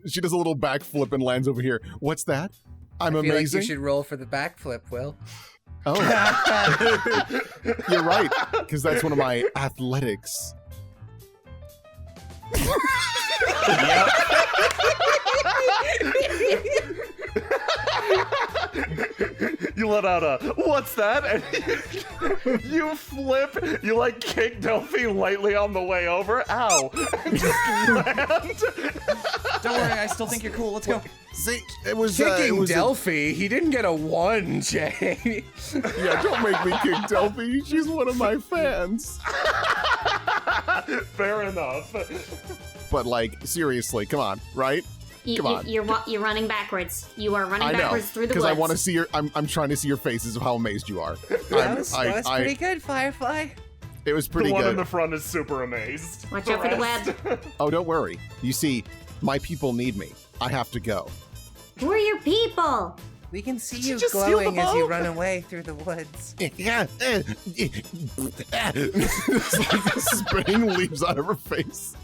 She does a little backflip and lands over here. What's that? I'm I feel amazing. like you should roll for the backflip, Will. Oh, you're right, because that's one of my athletics. Yep. You let out a, what's that? And you flip, you like kick Delphi lightly on the way over. Ow. And just land. Don't worry, I still think you're cool. Let's go. See, it was Kicking it was Delphi, he didn't get a 1, Jay. yeah, don't make me kick Delphi. She's one of my fans. Fair enough. But like, seriously, come on, right? Come on. You're running backwards. You are running I know, backwards through the woods. because I want to see your. I'm trying to see your faces of how amazed you are. That was pretty good, Firefly. It was pretty The one good. in the front is super amazed. Watch out for the web. Oh, don't worry. You see, my people need me. I have to go. Who are your people? We can see you you just steal glowing the as you boat? run away through the woods. Yeah. It's like spitting leaves out of her face.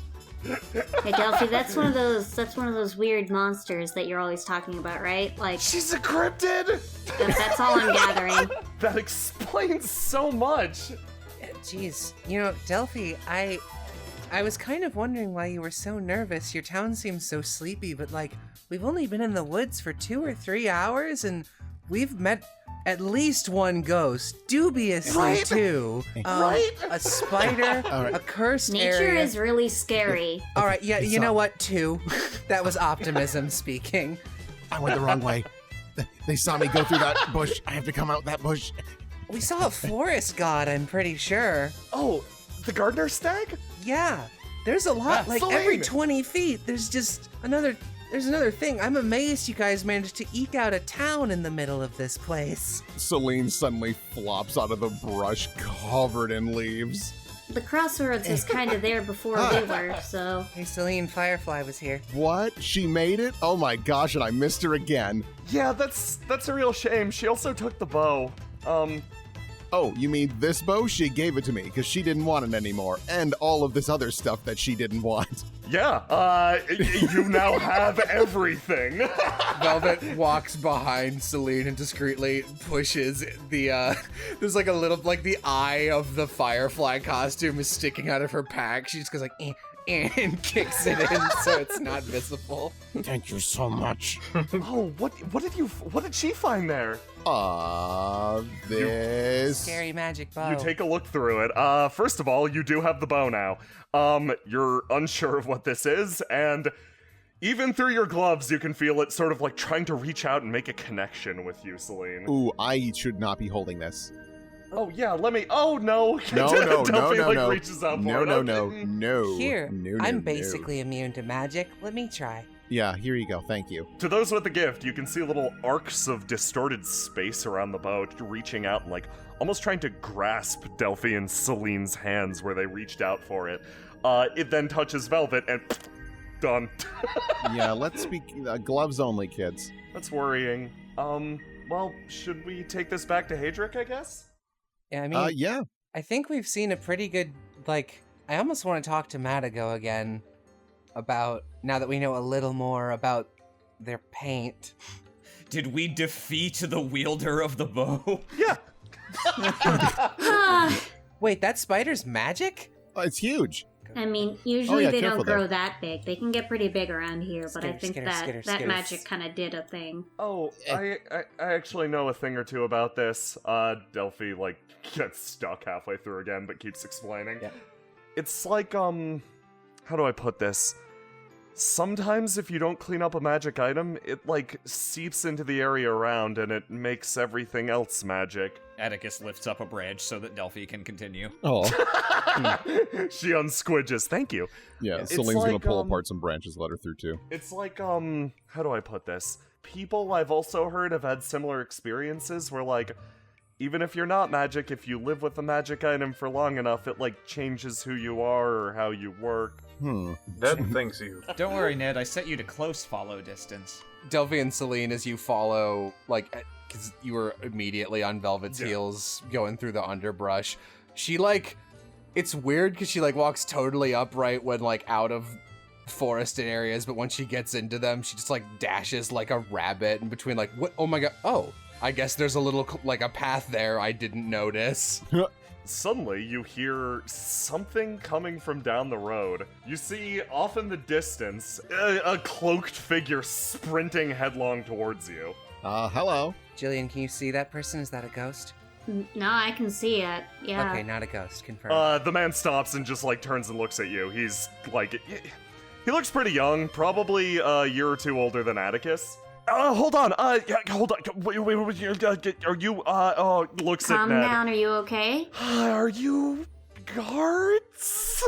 Hey Delphi, that's one of those weird monsters that you're always talking about, right? Like She's a cryptid! that's all I'm gathering. That explains so much. Jeez, Delphi, I was kind of wondering why you were so nervous. Your town seems so sleepy, but like, we've only been in the woods for 2 or 3 hours, and we've met at least one ghost, dubiously Right? 2. Right? A spider, All right. a cursed Nature area. is really scary. All right, yeah, you not- know what, 2. That was optimism speaking. I went the wrong way. They saw me go through that bush. I have to come out that bush. We saw a forest god, I'm pretty sure. Oh, the gardener stag? Yeah, there's a lot. Like Celine! every 20 feet, there's another thing. I'm amazed you guys managed to eke out a town in the middle of this place. Celine suddenly flops out of the brush covered in leaves. The crossroads was kind of there before we were, so Hey, Celine, Firefly was here. What? She made it? Oh my gosh, and I missed her again. Yeah, that's a real shame. She also took the bow. Oh, you mean this bow? She gave it to me because she didn't want it anymore. And all of this other stuff that she didn't want. Yeah, you now have everything. Velvet walks behind Celine and discreetly pushes the, there's like a little, like the eye of the Firefly costume is sticking out of her pack. She just goes like, and kicks it in so it's not visible. Thank you so much. Oh, what did she find there? This. Scary magic bow. You take a look through it. First of all, you do have the bow now. You're unsure of what this is, and even through your gloves, you can feel it sort of like trying to reach out and make a connection with you, Celine. Ooh, I should not be holding this. Oh, yeah, let me. Oh, no. No. Reaches out for No, it. no, Okay. no. Here, No, I'm no. basically immune to magic. Let me try. Yeah, here you go. Thank you. To those with the gift, you can see little arcs of distorted space around the boat, reaching out and like almost trying to grasp Delphi and Celine's hands where they reached out for it. It then touches Velvet and done. Yeah, let's speak gloves only, kids. That's worrying. Well, should we take this back to Hadric, I guess? Yeah, I mean, Yeah. I think we've seen a pretty good, like, I almost want to talk to Madigo again about, now that we know a little more about their paint. Did we defeat the wielder of the bow? Yeah. Wait, that spider's magic? It's huge. I mean, usually they careful don't grow there. that big. They can get pretty big around here, but I think Skitter. that magic kind of did a thing. Oh, I actually know a thing or two about this. Delphi, like, gets stuck halfway through again, but keeps explaining. Yeah. It's like, how do I put this? Sometimes if you don't clean up a magic item, it, like, seeps into the area around and it makes everything else magic. Atticus lifts up a branch so that Delphi can continue. Oh. She unsquidges. Thank you. Yeah, It's Celine's gonna like, pull apart some branches, let her through too. It's like, how do I put this? People I've also heard have had similar experiences where, like, even if you're not magic, if you live with a magic item for long enough, it, like, changes who you are or how you work. Ned thanks you. Don't worry, Ned, I set you to close follow distance. Delphi and Celine, as you follow, like, because you were immediately on Velvet's heels going through the underbrush, she, like, it's weird because she, like, walks totally upright when, like, out of forested areas, but when she gets into them, she just like dashes like a rabbit in between like, what? Oh my god. Oh, I guess there's a little like a path there I didn't notice. Suddenly, you hear something coming from down the road. You see, off in the distance, a cloaked figure sprinting headlong towards you. Hello. Jillian, can you see that person? Is that a ghost? No, I can see it. Yeah. Okay, not a ghost. Confirmed. The man stops and just, like, turns and looks at you. He's, like, he looks pretty young, probably a year or two older than Atticus. Hold on, yeah, hold on. Wait, are you, looks at Calm Ned. down, are you okay? Are you guards?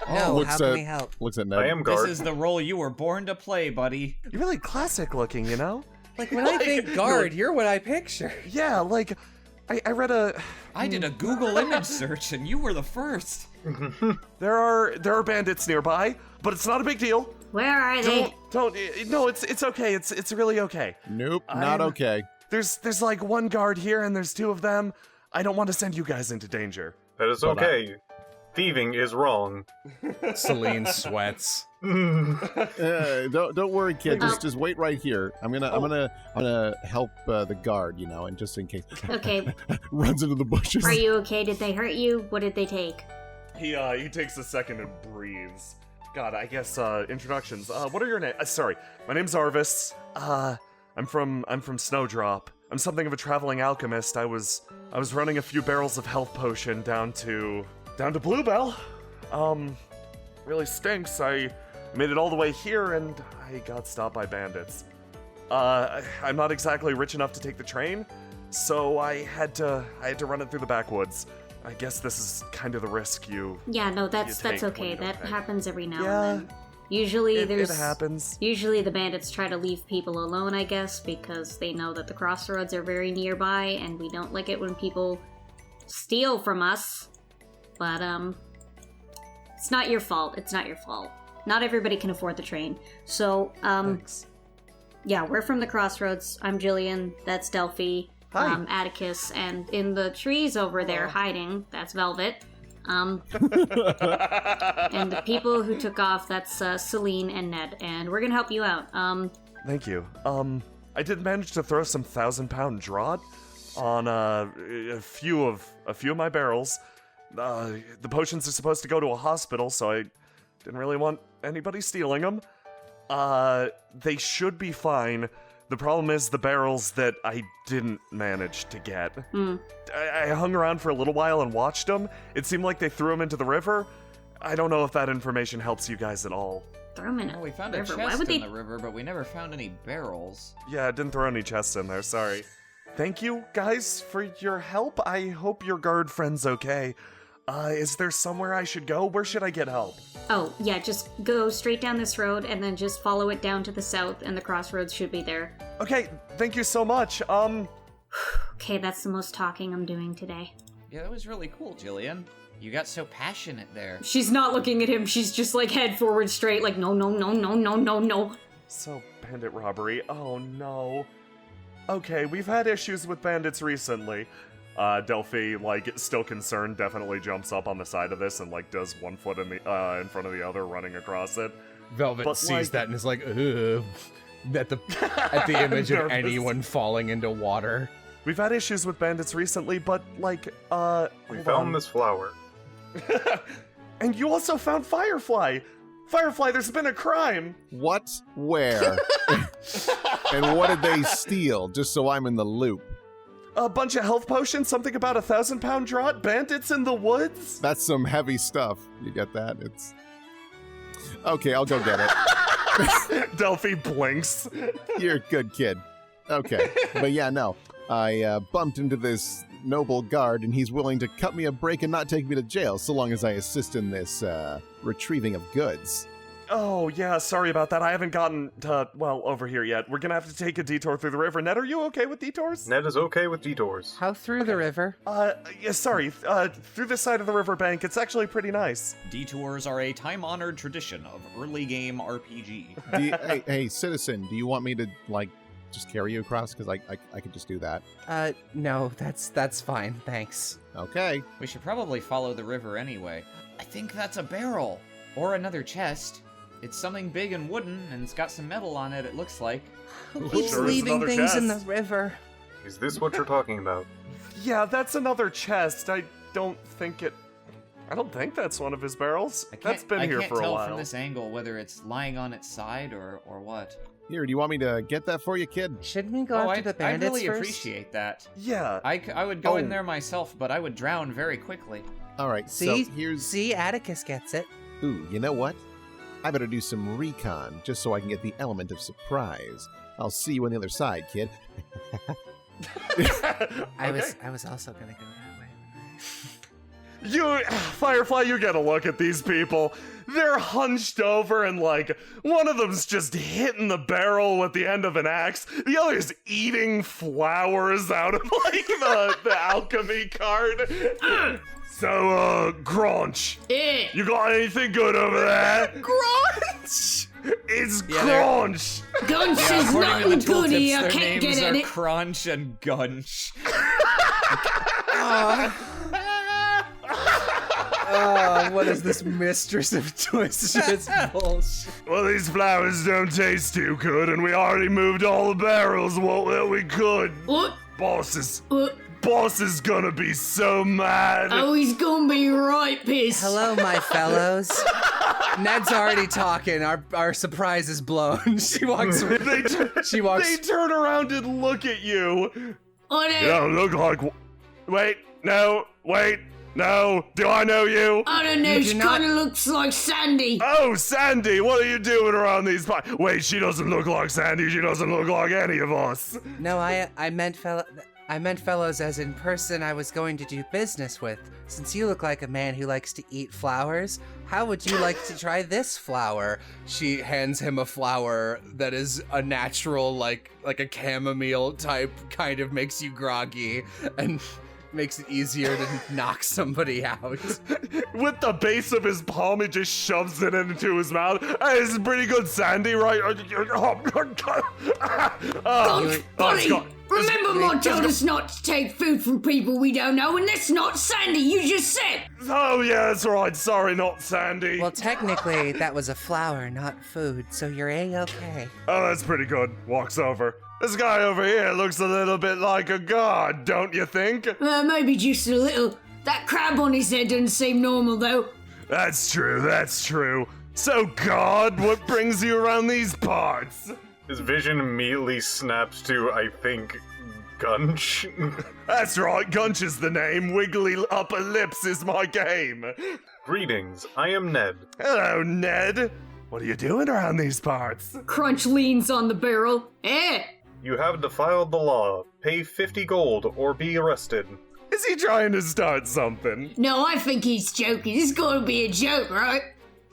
No, how can we help? Looks at Ned. I am This guard. is the role you were born to play, buddy. You're really classic looking, you know? Like, when I think guard, you're what I picture. Yeah, like, I read a... I did a Google image search and you were the first. There are bandits nearby, but it's not a big deal. Where are they? No, it's okay. It's really okay. Nope, not I'm- okay. There's like one guard here and there's two of them. I don't want to send you guys into danger. That is Hold on. okay. Thieving is wrong. Celine sweats. Don't worry, kid. Oh. Just wait right here. I'm gonna help the guard, and just in case. Okay. Runs into the bushes. Are you okay? Did they hurt you? What did they take? He takes a second and breathes. God, I guess introductions. What are your names? Sorry, my name's Arvis. I'm from Snowdrop. I'm something of a traveling alchemist. I was running a few barrels of health potion down to Bluebell. Really stinks. I made it all the way here and I got stopped by bandits. I'm not exactly rich enough to take the train, so I had to run it through the backwoods. I guess this is kind of the risk you. Yeah, no, that's take when okay. you don't That pay. happens every now Yeah, and then. Usually it happens. Usually the bandits try to leave people alone, I guess, because they know that the crossroads are very nearby and we don't like it when people steal from us. But it's not your fault. It's not your fault. Not everybody can afford the train. So, Thanks. yeah, we're from the crossroads. I'm Jillian. That's Delphi. Hi. Atticus, and in the trees over there hiding, that's Velvet. And the people who took off, that's Celine and Ned, and we're gonna help you out. Thank you. I did manage to throw some 1,000-pound draught on a few of my barrels. The potions are supposed to go to a hospital, so I didn't really want anybody stealing them. They should be fine. The problem is the barrels that I didn't manage to get. I hung around for a little while and watched them. It seemed like they threw them into the river. I don't know if that information helps you guys at all. Throw them in Well, we found a a river. chest Why would in they? the river, but we never found any barrels. Yeah, I didn't throw any chests in there, sorry. Thank you, guys, for your help. I hope your guard friend's okay. Is there somewhere I should go? Where should I get help? Oh, yeah, just go straight down this road and then just follow it down to the south, and the crossroads should be there. Okay, thank you so much. Okay, that's the most talking I'm doing today. Yeah, that was really cool, Jillian. You got so passionate there. She's not looking at him. She's just like head forward straight, like no, no, no, no, no, no, no. So, bandit robbery. Oh no. Okay, we've had issues with bandits recently. Delphi, like, still concerned, definitely jumps up on the side of this and, like, does one foot in the in front of the other, running across it. Velvet But, sees like- that and is like, ugh. At the image of Nervous. anyone falling into water. We've had issues with bandits recently, but, like, We hold found on. this flower. And you also found Firefly! Firefly, there's been a crime! What? Where? And what did they steal? Just so I'm in the loop. A bunch of health potions, something about 1,000-pound draught, bandits in the woods? That's some heavy stuff. You get that? It's... Okay, I'll go get it. Delphi blinks. You're a good kid. Okay. But yeah, no. I bumped into this noble guard, and he's willing to cut me a break and not take me to jail, so long as I assist in this retrieving of goods. Oh, yeah, sorry about that. I haven't gotten to, well, over here yet. We're gonna have to take a detour through the river. Ned, are you okay with detours? Ned is okay with detours. How through the river? Yeah, sorry. Through this side of the riverbank, it's actually pretty nice. Detours are a time-honored tradition of early game RPG. Hey, citizen, do you want me to, like, just carry you across? Because I could just do that. No, that's fine, thanks. Okay. We should probably follow the river anyway. I think that's a barrel. Or another chest. It's something big and wooden, and it's got some metal on it, it looks like. Who keeps Sure is leaving another things in the chest. river? Is this what you're talking about? Yeah, that's another chest. I don't think that's one of his barrels. That's been here for a I can't tell while. from this angle whether it's lying on its side or what. Here, do you want me to get that for you, kid? Shouldn't we go after the I bandits really first? appreciate that. Yeah. I would go in Oh. there myself, but I would drown very quickly. All right, See? so here's... See, Atticus gets it. Ooh, you know what? I better do some recon, just so I can get the element of surprise. I'll see you on the other side, kid. I Okay. was also gonna go that way. You, Firefly, you get a look at these people. They're hunched over and like, one of them's just hitting the barrel with the end of an axe. The other's eating flowers out of like the alchemy card. So, Cronch, Yeah. you got anything good over there? Cronch! It's Yeah, they're- Gunch. Gunch Yeah, is according to the nothing good tooltips, here. I their can't names get at are it. Cronch and Gunch. Oh, what is this mistress of twisted bullshit? Well, these flowers don't taste too good, and we already moved all the barrels that we could. What? Boss is What? gonna be so mad. Oh, he's gonna be right pissed. Hello, my fellows. Ned's already talking. Our surprise is blown. She walks. She walks. They turn around and look at you. I You don't, don't look like. Wait, no. Do I know you? I don't know, You she do not- kinda looks like Sandy. Oh, Sandy, what are you doing around these parts? Wait, she doesn't look like Sandy. She doesn't look like any of us. No, I meant fellows as in person I was going to do business with. Since you look like a man who likes to eat flowers, how would you like to try this flower? She hands him a flower that is a natural, like a chamomile type, kind of makes you groggy and makes it easier to knock somebody out. With the base of his palm, he just shoves it into his mouth. Hey, this is pretty good, Sandy, right? Gunch, buddy, remember Mod told us not to take food from people we don't know, and that's not Sandy, you just said. Oh, yeah, that's right. Sorry, not Sandy. Well, technically, that was a flower, not food, so you're A-okay. Oh, that's pretty good. Walks over. This guy over here looks a little bit like a god, don't you think? Maybe just a little. That crab on his head doesn't seem normal, though. That's true. So, God, what brings you around these parts? His vision immediately snaps to, I think, Gunch. That's right, Gunch is the name. Wiggly upper lips is my game. Greetings, I am Ned. Hello, Ned. What are you doing around these parts? Cronch leans on the barrel. You have defied the law. Pay 50 gold or be arrested. Is he trying to start something? No, I think he's joking. This is gonna be a joke, right?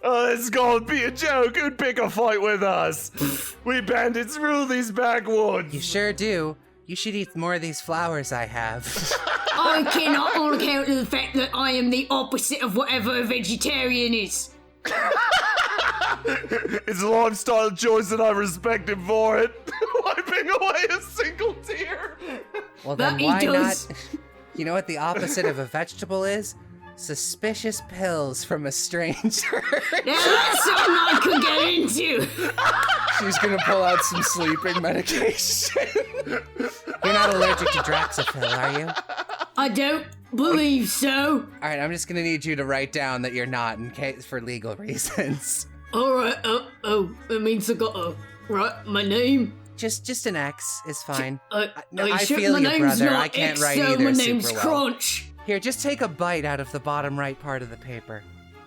Oh, it's gonna be a joke. Who'd pick a fight with us? We bandits rule these backwoods. You sure do. You should eat more of these flowers I have. I cannot on account of the fact that I am the opposite of whatever a vegetarian is. It's a lifestyle choice and I respect him for it. Wiping away a single tear. Well, That then he why does. not? You know what the opposite of a vegetable is? Suspicious pills from a stranger. Now that's something I could get into. She's gonna pull out some sleeping medication. You're not allergic to Draxafil, are you? I don't believe so. All right, I'm just gonna need you to write down that you're not, in case for legal reasons. Alright, that means I got my name. Just an X is fine. No, I sure, feel my you, name's brother. not I can't X, write though. either My super name's well. Cronch. Here, just take a bite out of the bottom right part of the paper.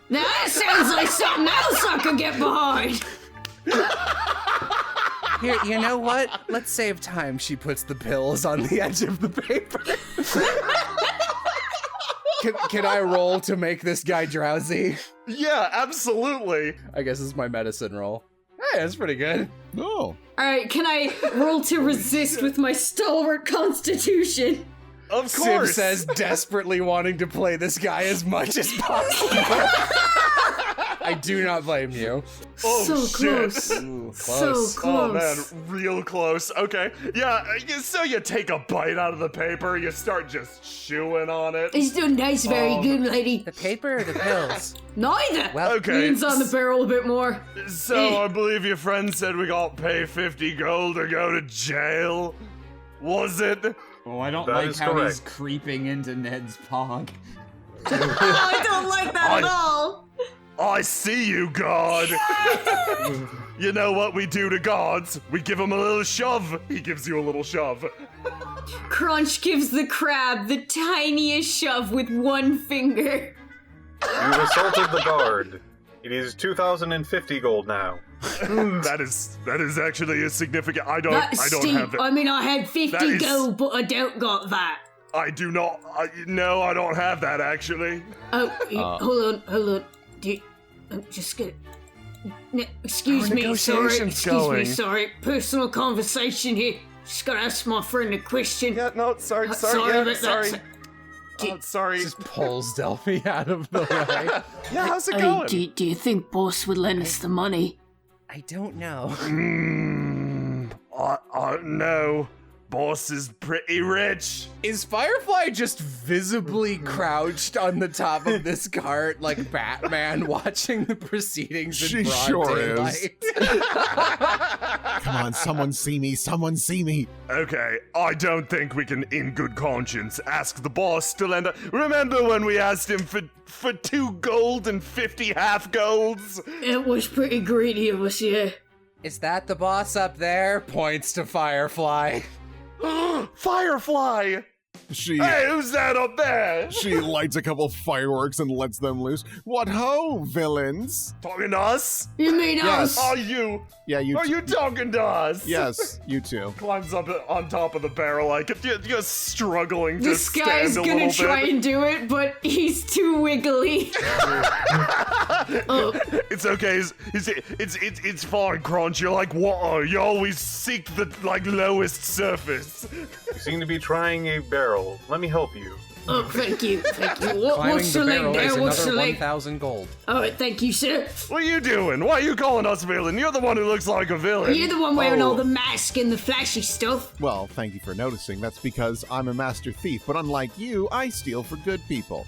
Now that sounds like something else I could get behind. Here, you know what? Let's save time. She puts the pills on the edge of the paper. Can I roll to make this guy drowsy? Yeah, absolutely. I guess it's my medicine roll. Hey, that's pretty good. Oh, Alright, can I roll to resist with my stalwart constitution? Of Sim course. says, desperately wanting to play this guy as much as possible. I do not blame you. Oh, so shit. close. Ooh, So close. Oh man, close. real close. Okay, yeah. So you take a bite out of the paper, you start just chewing on it. It's done nice, very good, lady. The paper or the pills? Neither. Well, Okay. Leans on the barrel a bit more. So I believe your friend said we got to pay 50 gold or go to jail. Was it? Oh, I don't That like is how he's correct. creeping into Ned's pog. I don't like that at all. I see you, God. You know what we do to gods? We give him a little shove. He gives you a little shove. Cronch gives the crab the tiniest shove with one finger. You've assaulted the guard. It is 2,050 gold now. that is actually a significant. I don't Steep. have it. I mean, I had 50 That is- gold, but I don't got that. I do not. No, I don't have that actually. Oh, hold on. I'm just gonna. Excuse Our me, sorry. negotiation's Excuse me, going. sorry. Personal conversation here. Just gotta ask my friend a question. Yeah, no, sorry, sorry yeah, about sorry. that. Sorry. Just pulls Delphi out of the way. Yeah, how's it Hey, going? do you think boss would lend us the money? I don't know. No. Boss is pretty rich. Is Firefly just visibly crouched on the top of this cart like Batman watching the proceedings in She broad sure is. daylight? Come on, someone see me, someone see me. Okay, I don't think we can, in good conscience, ask the boss to lend. Remember when we asked him for 2 gold and 50 half golds? It was pretty greedy of us, yeah. Is that the boss up there? Points to Firefly. Firefly! She Hey, who's that up there? she lights a couple fireworks and lets them loose. What ho, villains? Talking to us? You mean Yes. us? Are you? Yeah, you. Are you talking to us? Yes, you too. Climbs up on top of the barrel like you're struggling to This stand guy's a gonna little try bit. and do it, but he's too wiggly. Oh, It's okay. It's fine, Cronch. You're like water. You always seek the lowest surface. You seem to be trying a barrel. Let me help you. oh, thank you. Climbing What's the the barrel link is there? What's the another link? 1,000 gold. Alright, thank you, sir. What are you doing? Why are you calling us villain? You're the one who looks like a villain. You're the one wearing Oh. all the mask and the flashy stuff. Well, thank you for noticing. That's because I'm a master thief, but unlike you, I steal for good people.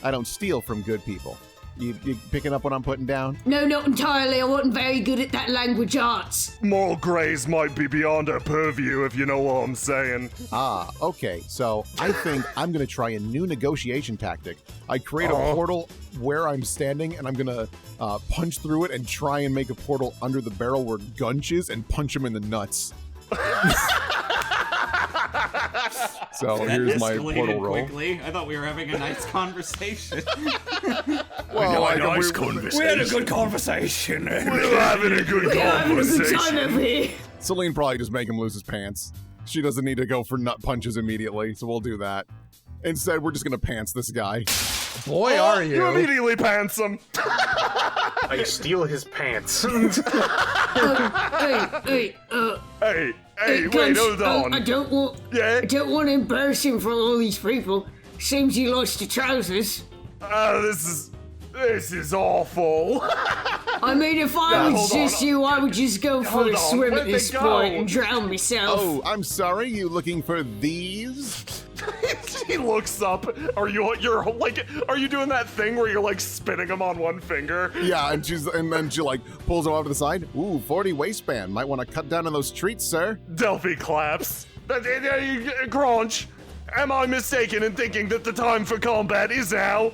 I don't steal from good people. You picking up what I'm putting down? No, not entirely. I wasn't very good at that language arts. Moral grays might be beyond our purview, if you know what I'm saying. Ah, okay. So I think I'm going to try a new negotiation tactic. I create a portal where I'm standing, and I'm going to punch through it and try and make a portal under the barrel where Gunch is and punch him in the nuts. So That here's my escalated portal roll. quickly. I thought we were having a nice conversation. Well, We had a good conversation. We're having a good Yeah, having a good time conversation. over here. Celine probably just make him lose his pants. She doesn't need to go for nut punches immediately, so we'll do that. Instead, we're just gonna pants this guy. Boy, are You you. immediately pants him. I steal his pants. Hey, Hey, wait, Gunch, hold on. I don't want Yeah? to embarrass him for all these people. Seems you lost your trousers. This is awful. I mean, if I Now, was hold just on. you, I would just go for Hold a on, swim where'd at they this go? point and drown myself. Oh, I'm sorry. You looking for these? He looks up. Are you doing that thing where you're like spinning them on one finger? Yeah, and then she like pulls him off to the side. Ooh, 40 waistband. Might want to cut down on those treats, sir. Delphi claps. Cronch, am I mistaken in thinking that the time for combat is now?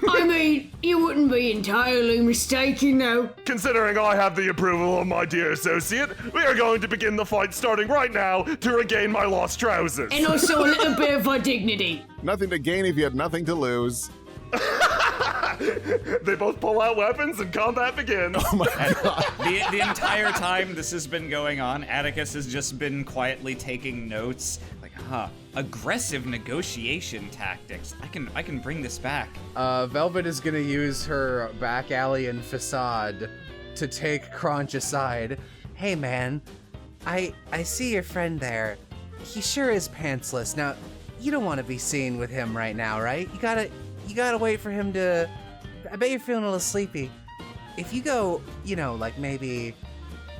I mean, you wouldn't be entirely mistaken, though. Considering I have the approval of my dear associate, we are going to begin the fight starting right now to regain my lost trousers. And also a little bit of our dignity. Nothing to gain if you had nothing to lose. They both pull out weapons and combat begins. Oh my god. The entire time this has been going on, Atticus has just been quietly taking notes. Like, aggressive negotiation tactics. I can bring this back. Velvet is gonna use her back alley and facade to take Cronch aside. Hey man, I see your friend there. He sure is pantsless. Now, you don't want to be seen with him right now, right? You gotta wait for him to. I bet you're feeling a little sleepy. if you go, like maybe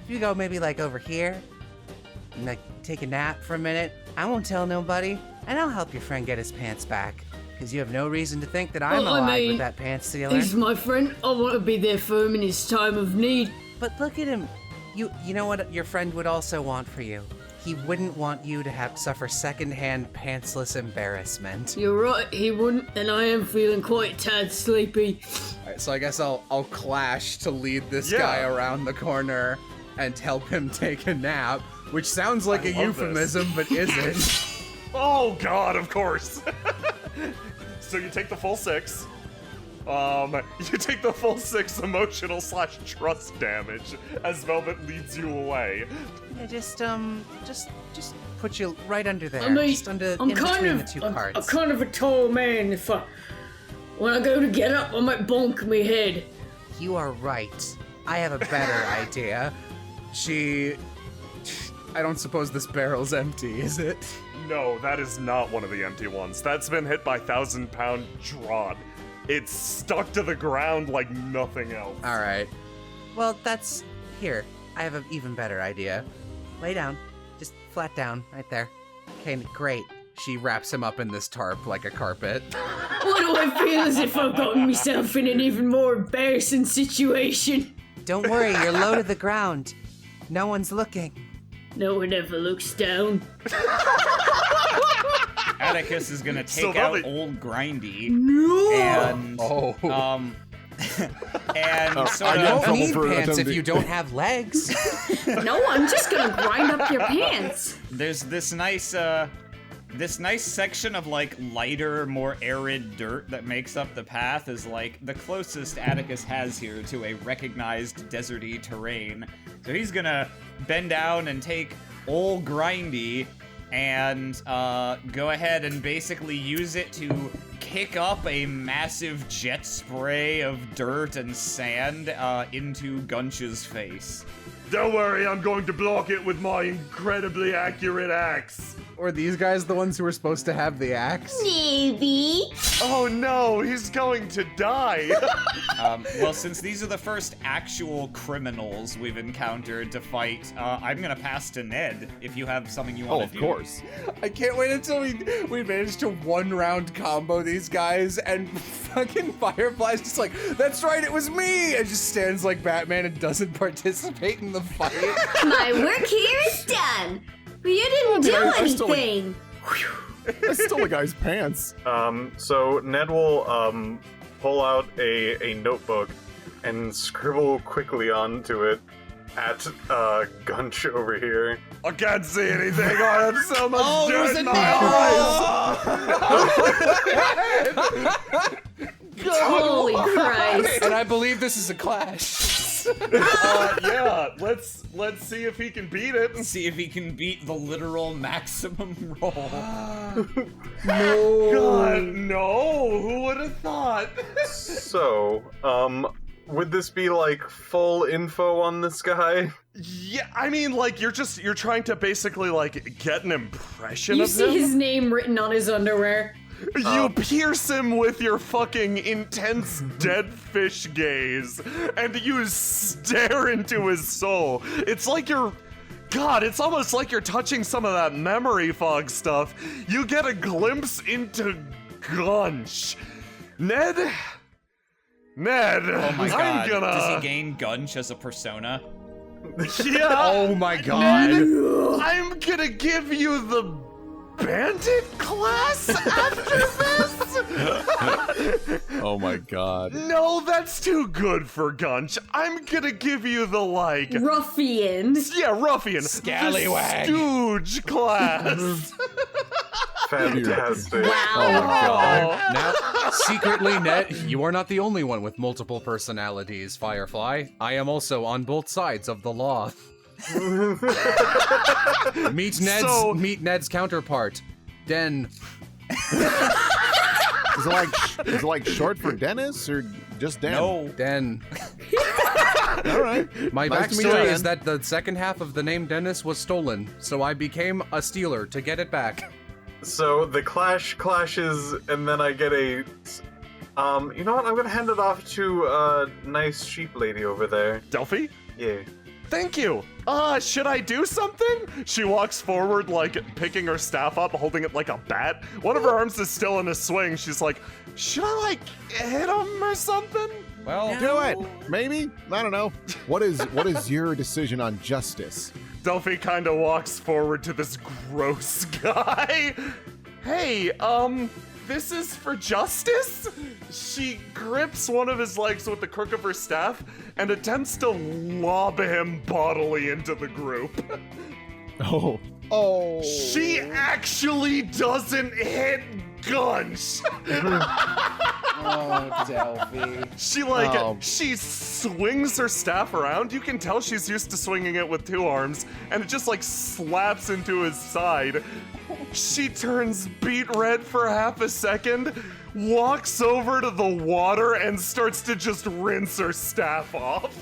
like over here, and like take a nap for a minute, I won't tell nobody, and I'll help your friend get his pants back. Because you have no reason to think that I'm alive with that pants stealer. He's my friend. I want to be there for him in his time of need. But look at him. You know what your friend would also want for you? He wouldn't want you to have to suffer secondhand pantsless embarrassment. You're right, he wouldn't, and I am feeling quite a tad sleepy. Alright, so I guess I'll clash to lead this guy around the corner and help him take a nap, which sounds like a euphemism, but isn't. Oh god, of course. So you take the full 6. You take the full 6 emotional / trust damage as Velvet leads you away. Yeah, just put you right under there. I mean, just in between the two cards. I'm kind of a tall man. When I go to get up, I might bonk me head. You are right. I have a better idea. I don't suppose this barrel's empty, is it? No, that is not one of the empty ones. That's been hit by 1,000-pound Drod. It's stuck to the ground like nothing else. Alright. Well, here. I have an even better idea. Lay down. Just flat down, right there. Okay, great. She wraps him up in this tarp like a carpet. Why do I feel as if I've gotten myself in an even more embarrassing situation? Don't worry, you're low to the ground. No one's looking. No one ever looks down. Atticus is gonna take out old Grindy. No! And and sort You of don't need pants if you don't have legs. No, I'm just gonna grind up your pants. there's this nice section of like lighter, more arid dirt that makes up the path is like the closest Atticus has here to a recognized deserty terrain. So he's gonna bend down and take old Grindy and go ahead and basically use it to kick up a massive jet spray of dirt and sand into Gunch's face. Don't worry, I'm going to block it with my incredibly accurate axe. Or these guys the ones who were supposed to have the axe? Maybe. Oh no, he's going to die. Well, since these are the first actual criminals we've encountered to fight, I'm gonna pass to Ned if you have something you want to do. Of course. I can't wait until we manage to one-round combo these guys, and fucking Firefly's just like, that's right, it was me! And just stands like Batman and doesn't participate in the fight. My work here is done. But you didn't do I stole anything. I stole a guy's pants. So Ned will pull out a notebook and scribble quickly onto it at Gunch over here. I can't see anything. I have so much dirt in my eyes. Holy Christ. And I believe this is a clash. Yeah, let's see if he can beat it. See if he can beat the literal maximum roll. No. God, no. Who would have thought? So, would this be like full info on this guy? Yeah, I mean, like you're trying to basically like get an impression You of see him. his name written on his underwear. You pierce him with your fucking intense dead fish gaze, and you stare into his soul. It's like it's almost like you're touching some of that memory fog stuff. You get a glimpse into Gunch. Ned? Oh my god. I'm gonna... Does he gain Gunch as a persona? Yeah. Oh my god. Ned, I'm gonna give you the Bandit class after this? Oh my god. No, that's too good for Gunch. I'm gonna give you the Ruffian. Yeah, ruffian. Scallywag. The stooge class. Fantastic. Wow. Oh my god. Now, secretly, Ned, you are not the only one with multiple personalities, Firefly. I am also on both sides of the law. Meet Ned's counterpart, Den. Is it like short for Dennis or just Dan? No. Den. All right. My Nice to meet backstory you, is Den. that the second half of the name Dennis was stolen, so I became a stealer to get it back. So the clash clashes, and then I get a You know what? I'm gonna hand it off to a nice sheep lady over there. Delphi? Yeah. Thank you. Should I do something? She walks forward, like, picking her staff up, holding it like a bat. One of her arms is still in a swing. She's like, should I, like, hit him or something? Well, Do it. Maybe. I don't know. What is your decision on justice? Delphi kind of walks forward to this gross guy. Hey, this is for justice? She grips one of his legs with the crook of her staff and attempts to lob him bodily into the group. Oh. She actually doesn't hit Gunch. Oh, Delphi. She swings her staff around. You can tell she's used to swinging it with two arms, and it just like slaps into his side. She turns beet red for half a second, walks over to the water, and starts to just rinse her staff off.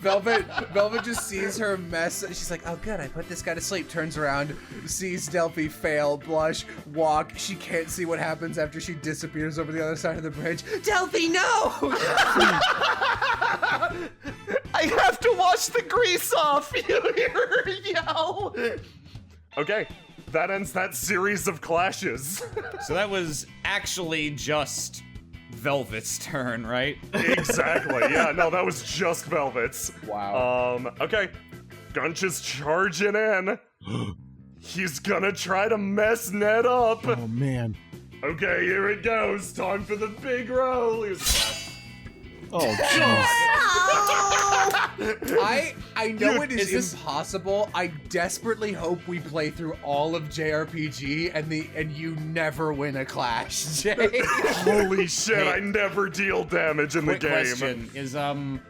Velvet just sees her mess. She's like, oh good, I put this guy to sleep. Turns around, sees Delphi fail, blush, walk. She can't see what happens after she disappears over the other side of the bridge. Delphi, no! I have to wash the grease off, you hear her yell. Okay, that ends that series of clashes. so that was actually just Velvet's turn, right? Exactly, yeah, no, that was just Velvet's. Wow. Okay, Gunch is charging in. He's gonna try to mess Ned up. Oh man. Okay, here it goes. Time for the big roll. Here's Oh jeez. I know it is impossible. I desperately hope we play through all of JRPG and you never win a clash, Jay. Holy shit, I never deal damage in the Quick game. question,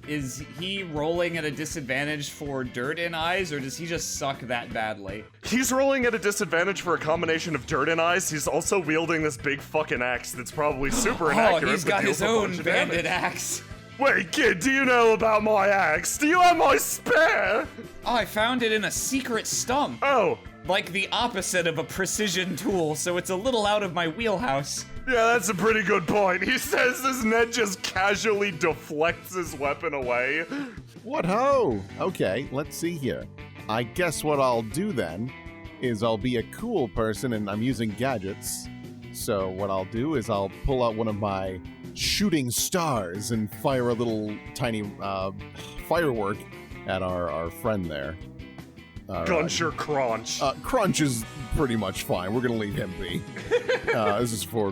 is he rolling at a disadvantage for dirt in eyes, or does he just suck that badly? He's rolling at a disadvantage for a combination of dirt and eyes. He's also wielding this big fucking axe that's probably super inaccurate. Oh, he's got but deals his a bunch own of bandit damage. axe. Wait, kid, do you know about my axe? Do you have my spare? Oh, I found it in a secret stump. Oh, Like the opposite of a precision tool, so it's a little out of my wheelhouse. yeah, that's a pretty good point. He says as Ned just casually deflects his weapon away. What ho? Okay, let's see here. I guess what I'll do then is I'll be a cool person and I'm using gadgets. So what I'll do is I'll pull out one of my shooting stars and fire a little tiny firework at our friend there. Gunch or Cronch? Cronch is pretty much fine. We're gonna leave him be. This is for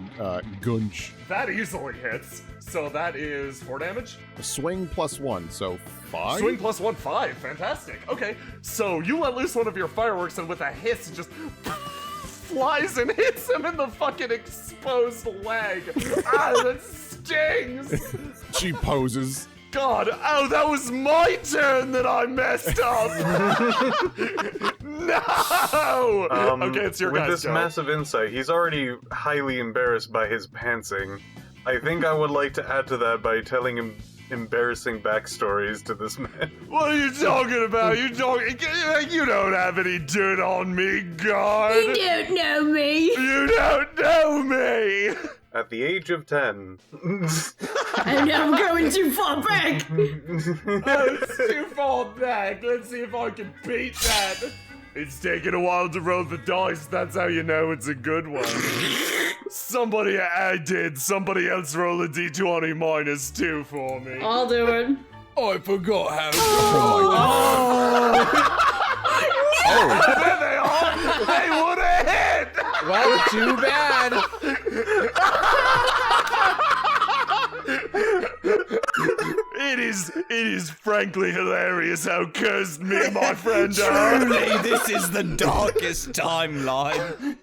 Gunch. That easily hits. So that is 4 damage? A swing +1, so 5? Swing +1, 5. Fantastic. Okay, so you let loose one of your fireworks and with a hiss, it just flies and hits him in the fucking exposed leg. That stings. She poses. God, oh, that was my turn that I messed up. No. Okay, it's your with guys' this go. massive insight, he's already highly embarrassed by his pantsing. I think I would like to add to that by telling him embarrassing backstories to this man. What are you talking about? You don't have any dirt on me, guard. You don't know me. You don't know me. At the age of 10. And I'm going too far back. Oh, it's too far back. Let's see if I can beat that. It's taking a while to roll the dice. That's how you know it's a good one. Somebody else roll a d20 -2 for me. I'll do it. I forgot how to Oh, there they are. They would have hit. Well, too bad. It is frankly hilarious how cursed me and my friend are. Truly, this is the darkest timeline.